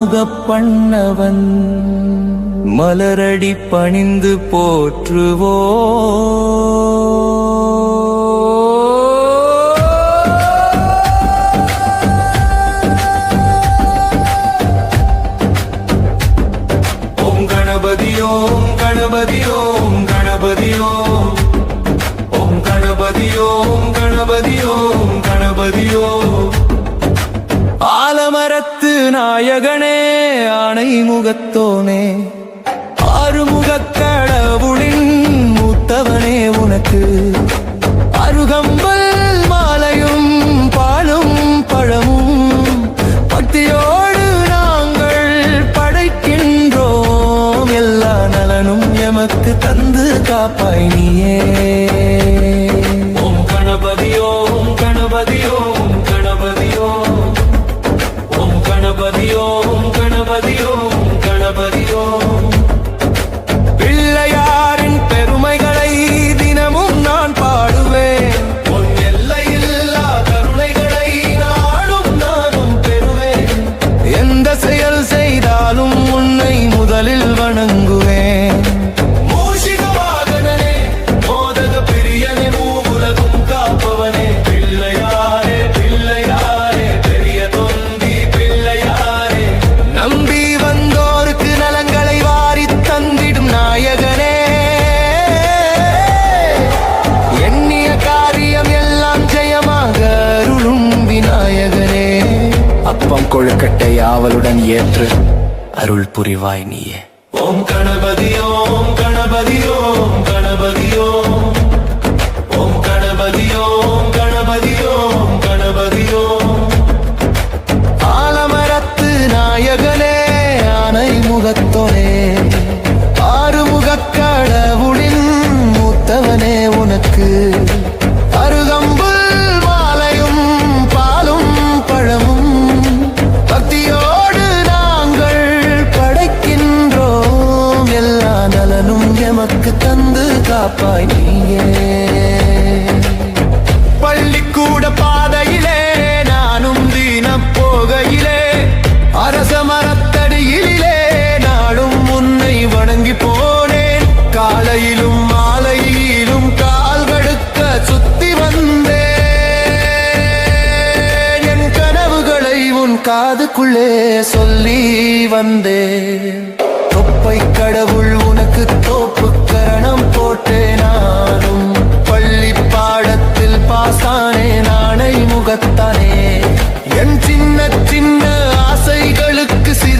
முகப்பண்ணவன் மலரடி பணிந்து போற்றுவோ. ஓம் கணபதியோ கணபதியோ கணபதியோ ஓம் கணபதியோ கணபதியோ கணபதியோ. ஆலமரத்து நாயகனே ஆணை முகத்தோனே ஆறுமுகக் கடவுளின் மூத்தவனே உனக்கு அருகம்பல் மாலையும் பாலும் பழமும் பக்தியோடு நாங்கள் படைக்கின்றோம். எல்லா நலனும் எமக்கு தந்து காப்பாய் நீயே. ஓம் கணபதியோ கணபதியோ கணபதியோ கணபதியோ கணபதியோ கணபதியோ. பிள்ளையாரின் பெருமைகளை தினமும் நான் பாடுவேன். உன் எல்லையில்லா கருணைகளை நாளும் நானும் பெறுவேன். எந்த செயல் செய்தாலும் உன்னை முதலில் வணங்குவேன். மூஷிக வாகனனே மோதக பிரியனே மூவுலகும் காப்பவனே பிள்ளையாரே பிள்ளையாரே பெரிய தொந்தி பிள்ளையாரே. நம்பி வந்தோருக்கு நலங்களை வாரி தந்திடும் நாயகனே. எண்ணிய காரியம் எல்லாம் ஜெயமாக அருளும் விநாயகனே. அப்பம் கொழுக்கட்டை ஆவலுடன் ஏற்று அருள் புரிவாய் நீயே. ஓம் கணபதியோ கணபதியோ கணபதியோ ஓம் கணபதியோ கணபதியோ கணபதியோ. ஆலமரத்து நாயகனே ஆனை முகத்தோனே ஆறுமுகக் கடவுளின் மூத்தவனே உனக்கு அருகம்புல் மாலையும் பாலும் பழமும் பக்தியோடு நாங்கள் படைக்கின்றோம். எல்லா நலனும் எமக்கு தந்து காப்பாய் நீயே. பள்ளிக்கூட பாதையிலே நானும் தினம் போகையிலே அரச மரத்தடியிலே நாடும் உன்னை வணங்கி போனேன். காலையிலும் மாலையிலும் கால் கடுக்க சுத்தி வந்தேன். என் கனவுகளை உன் காதுக்குள்ளே சொல்லி வந்தேன். தொப்பை கடவுள் உனக்கு தோப்பு கரணம் போட்டேன். நானும் பள்ளி பாடத்தில் பாசானே நாணை முகத்தானே. என் சின்ன சின்ன